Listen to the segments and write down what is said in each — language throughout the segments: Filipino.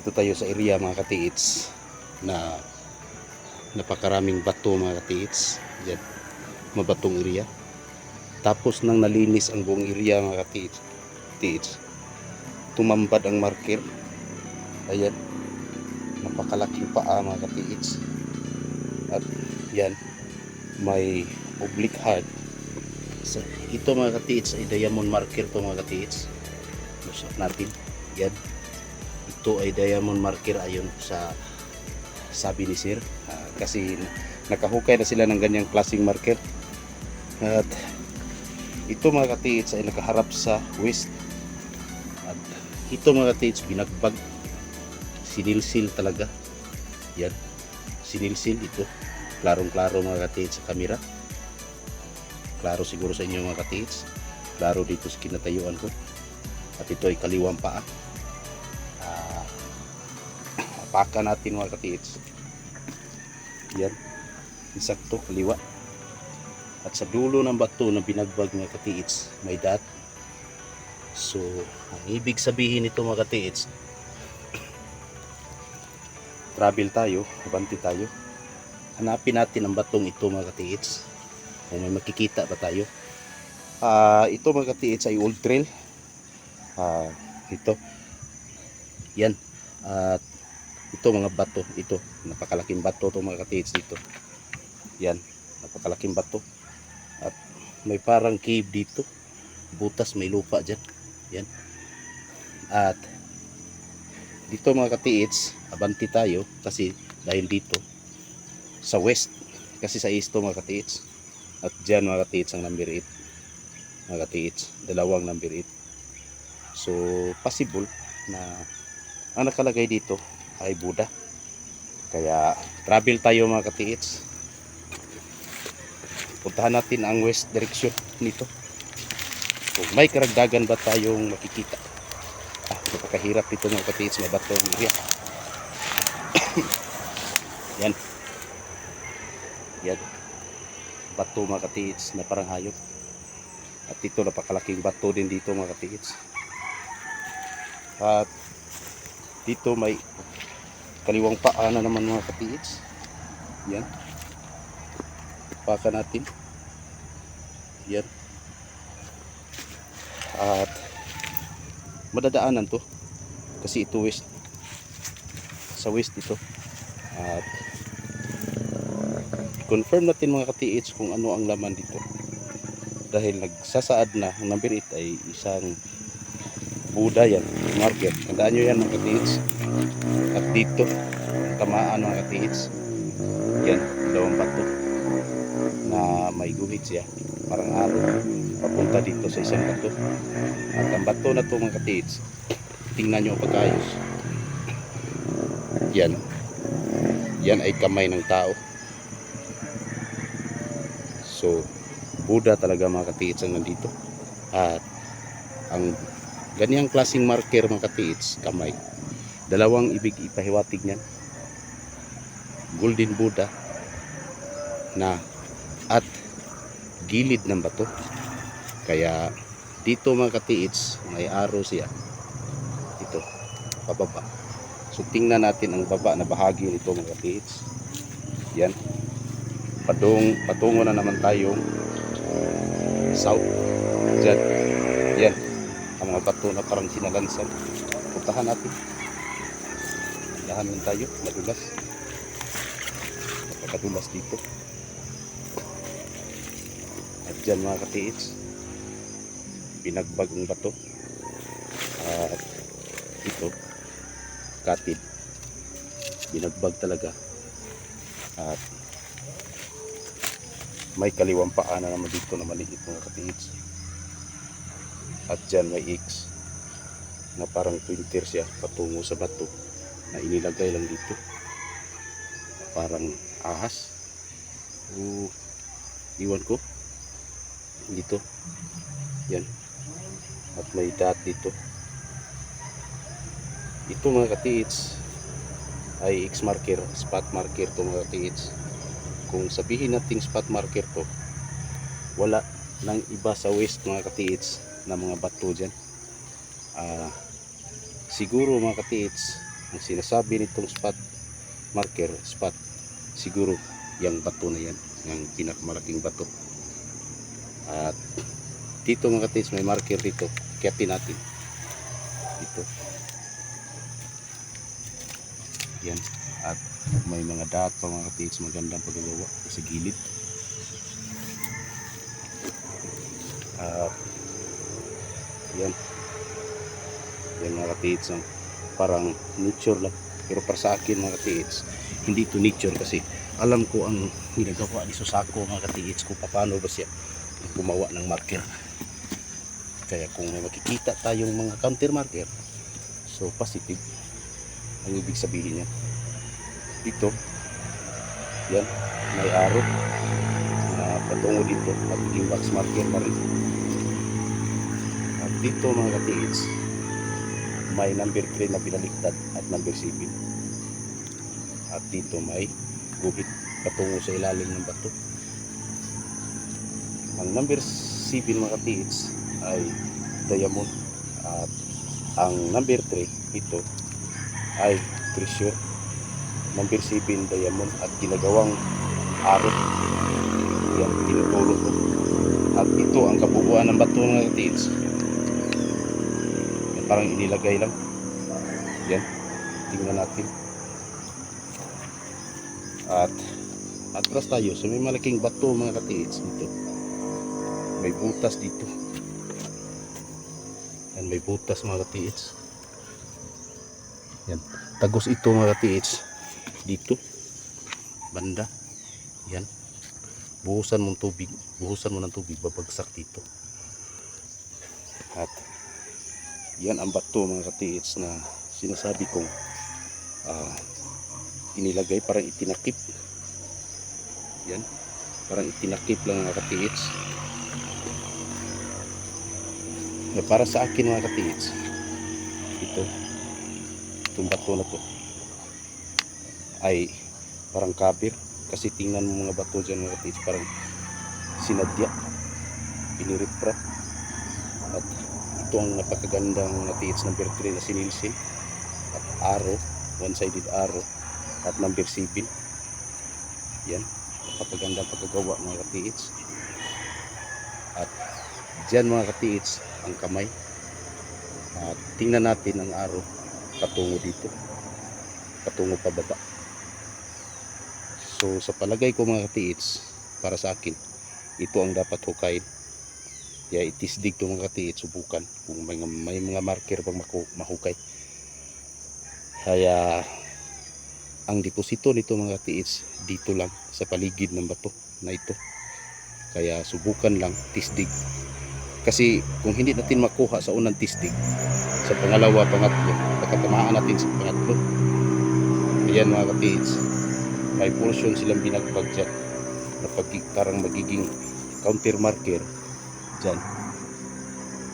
Nandito tayo sa area mga katiits na napakaraming bato mga katiits. Yan, mabatong area. Tapos nang nalinis ang buong area mga katiits, tumambad ang marker. Ayan, napakalaking paa mga katiits. At yan, may oblique heart. So, ito mga katiits ay diamond marker to mga katiits. Usap natin. Yan. Ito ay diamond marker ayon sa sabi ni Sir. Kasi nakahukay na sila ng ganyang klaseng marker. At ito mga katiits ay nakaharap sa west. At ito mga katiits binagbag. Sinilsil talaga. Yan. Sinilsil ito. Klarong-klaro mga katiits sa kamera. Klaro siguro sa inyo mga katiits. Klaro dito sa kinatayuan ko. At ito ay kaliwang paa. Paka natin mga katiits. Yan. Isakto kaliwa. At sa dulo ng bato na binagbag mga katiits, may dot. So, ang ibig sabihin nito mga katiits, travel tayo, abanti tayo. Hanapin natin ang batong ito mga katiits. Kung may makikita ba tayo. Ito mga katiits ay old trail. Ito. Yan. At ito mga bato. Ito. Napakalaking bato ito mga katiits dito. Yan. Napakalaking bato. At may parang cave dito. Butas, may lupa dyan. Yan. At dito mga katiits, abanti tayo kasi dahil dito sa west. Kasi sa east to mga katiits. At dyan mga katiits ang number 8. Mga katiits. Dalawang number 8. So possible na ang nakalagay dito ay Buddha. Kaya travel tayo mga katiits. Puntahan natin ang west direction nito. Kung may karagdagan ba tayong makikita. Napakahirap ito mga katiits. Mabato ang area. Yan. Yan. Bato mga katiits na parang hayop. At ito napakalaking bato din dito mga katiits. At dito may kaliwang paa na naman mga katiits. Yan. Paka natin. Yan. At madadaanan to. Kasi ito west. Sa west ito. At confirm natin mga katiits kung ano ang laman dito. Dahil nagsasaad na ang number 8 ay isang Buddha yan, marker. Tandaan nyo yan mga katiits. At dito tamaan mga katiits. Yan, dalawang bato na may guhit siya, parang araw papunta dito sa isang bato. At ang bato na to mga katiits, tingnan nyo pagkayos. Yan. Yan ay kamay ng tao. So Buddha talaga mga katiits ang nandito. At ang ganyang klaseng marker mga katiits, kamay. Dalawang ibig ipahiwatig niyan. Golden Buddha na at gilid ng bato. Kaya dito mga katiits, may arrow siya. Ito, pababa. So tingnan natin ang baba na bahagi nito mga katiits. Yan. Patungo na naman tayong south. Diyan. Yan. Ang mga bato na parang sinalansan. Puntahan natin. Dahan lang tayo. Madulas. Napakadulas dito. At dyan mga katiits, binagbag ng bato. At ito, katid. Binagbag talaga. At may kaliwang paa na naman dito na maliit mga katiits. At dyan may X na parang pointer siya patungo sa bato na inilagay lang dito. Parang ahas. Iwan ko. Dito. Yan. At may dot dito. Ito mga katiits ay X marker, spot marker to mga katiits. Kung sabihin natin spot marker to, wala nang iba sa west mga katiits na mga bato dyan. Siguro mga katiits ang sinasabi nitong spot marker, spot, siguro yung bato na yan, yung pinakamalaking bato. At dito mga katiits, may marker dito, kyatin natin dito, yan. At may mga dot pa mga katiits, magandang paggagawa sa gilid. At yan mga katiits, parang nature lang, pero para sa akin mga katiits, hindi to nature, kasi alam ko ang ginagawa ni Susako mga katiits, kung paano ba siya gumawa ng marker. Kaya kung may makikita tayong mga counter marker, so positive ang ibig sabihin niya. Dito yan, may arrow na patungo dito at yung box marker pa rin. At dito mga katiits, may number 3 na pinaliktad at number 7. At dito may guhit patungo sa ilalim ng bato. Ang number 7 mga katiits ay diamond, at ang number 3 ito ay treasure. Number 7 diamond at ginagawang arrow, yan tinuturo ko. At ito ang kabuuan ng bato mga katiits, yan, parang inilagay lang yan. Tingnan natin. At atras tayo, so may malaking bato mga katiits dito, may butas dito. Yan, may butas mga katiits. Yan, tagos ito mga katiits dito banda. Yan, buhusan mo ng tubig, babagsak dito. At yan ang bato mga katiits na sinasabi kong inilagay, parang itinakip. Yan, parang itinakip lang mga katiits. Na para sa akin mga katiits, itong bato na to ay parang cover, kasi tingnan mo mga bato dyan mga katiits, parang sinadya, piniripra. At ito ang napakagandang mga katiits, number 3 na sinilsin, at arrow, one-sided arrow, at number 7. Yan, napakagandang pagkagawa mga katiits. At dyan mga katiits ang kamay, at tingnan natin ang arrow patungo dito, patungo pababa. So sa palagay ko mga katiits, para sa akin ito ang dapat hukayin. Kaya itisdig ito mga katiits, subukan kung may mga marker pang mahukay. Kaya ang deposito nito mga katiits dito lang sa paligid ng bato na ito. Kaya subukan lang tisdig, kasi kung hindi natin makuha sa unang tisdig, sa pangalawa, pangatlo, pagkatamaan natin sa pangatlo, ayan mga katiits, may portion silang binagbag dyan na parang magiging counter marker dyan,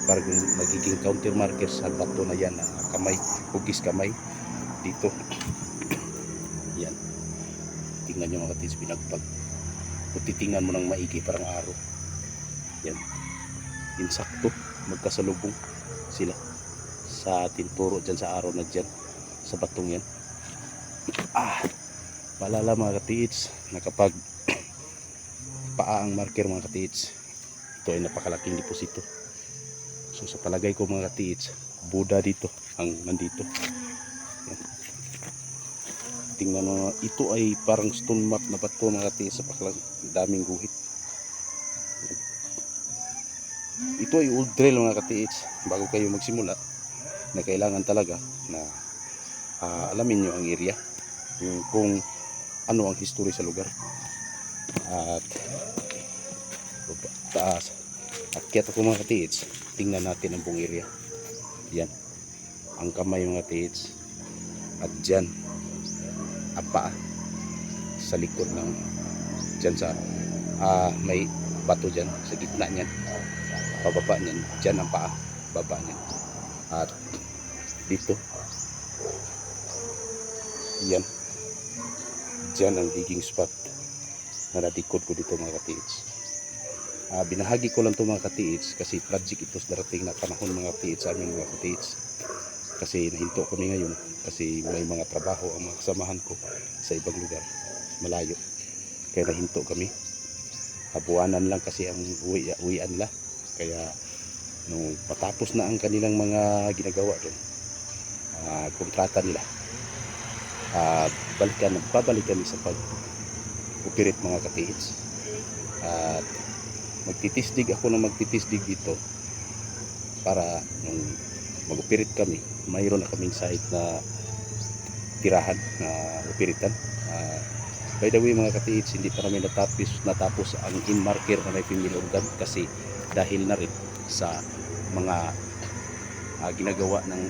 parang magiging counter marker sa bato na yan, na kamay, hugis kamay dito. Yan, tingnan nyo mga katiits, binagbag. Kung titingnan mo ng maigi, parang araw. Yan, insakto, magkasalubong sila sa atin, turo dyan sa araw na dyan sa batong yan. Paalala mga katiits, na kapag paa ang marker mga katiits, ito ay napakalaking deposito. So sa palagay ko mga katiits, Buddha dito ang nandito. Yan, tingnan mo, ito ay parang stone map na bato mga katiits, sa daming guhit. Ito ay old trail mga katiits. Bago kayo magsimula, na kailangan talaga na alamin nyo ang area, kung ano ang history sa lugar. At taas, akyat ako mga katiits, tingnan natin ang buong area. Yan, ang kamay mga katiits, at dyan ang paa sa likod ng dyan sa may bato dyan sa gitna nyan, pababa nyan, dyan ang paa, baba nyan. At dito, yan, dyan ang digging spot na natikod ko dito mga katiits. Binahagi ko lang ito mga katiits, kasi project ito sa darating na panahon mga katiits, sa amin mga katiits. kasi nahinto kami ngayon kasi may mga trabaho ang mga kasamahan ko sa ibang lugar malayo, kaya nahinto kami. Habuanan lang kasi ang uwian nila, kaya nung patapos na ang kanilang mga ginagawa doon, kontrata nila, babalik kami sa pag-operate mga katiits. At magtitisdig ako ng magtitisdig dito para nung mag-operate kami, mayroon na kaming site na tirahan na operitan. By the way mga katiits, hindi pa namin natapos ang in-marker na may female organ kasi dahil na rin sa mga ginagawa ng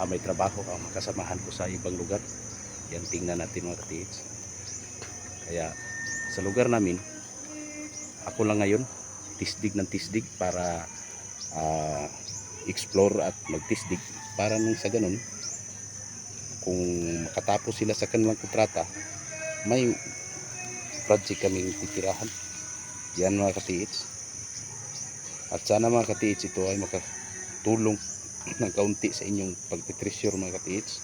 may trabaho ang makasamahan ko sa ibang lugar. Yan, tingnan natin mga katiits. Kaya sa lugar namin, ako lang ngayon tisdig ng tisdig para explore at magtisdig para nung sa ganun, kung makatapos sila sa kanilang kontrata, may project kaming titirahan. Yan mga katiits. At sana mga katiits, ito ay makatulong ng kaunti sa inyong pagtitreasure mga katiits,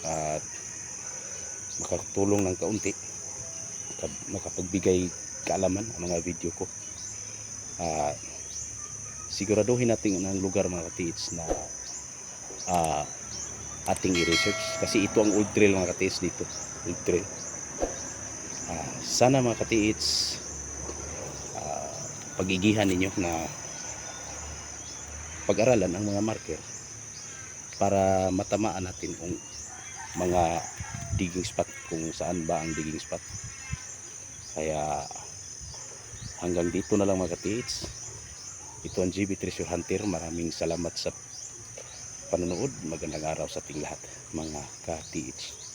at makatulong ng kaunti, makapagbigay kaalaman ang mga video ko. Siguraduhin natin ang lugar mga katiits na ating i-research, kasi ito ang old trail mga katiits dito, old trail. Sana mga katiits, pagigihan ninyo na pag-aralan ang mga marker para matamaan natin ang mga digging spot, kung saan ba ang digging spot. Kaya hanggang dito na lang mga katiits. Ito ang GB Treasure Hunter. Maraming salamat sa panonood. Magandang araw sa ating lahat mga katiits.